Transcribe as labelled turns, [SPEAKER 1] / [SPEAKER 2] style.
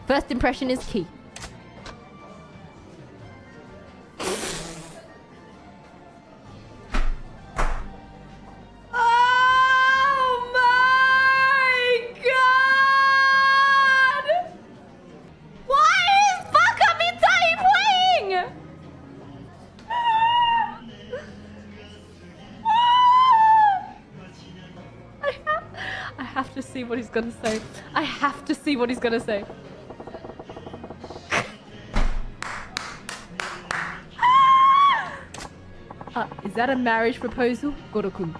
[SPEAKER 1] First impression is key.
[SPEAKER 2] Oh my god! Why is Bakamitani playing? I have to see what he's gonna say. I have to see what he's gonna say. Is that a marriage proposal? Goro-kun.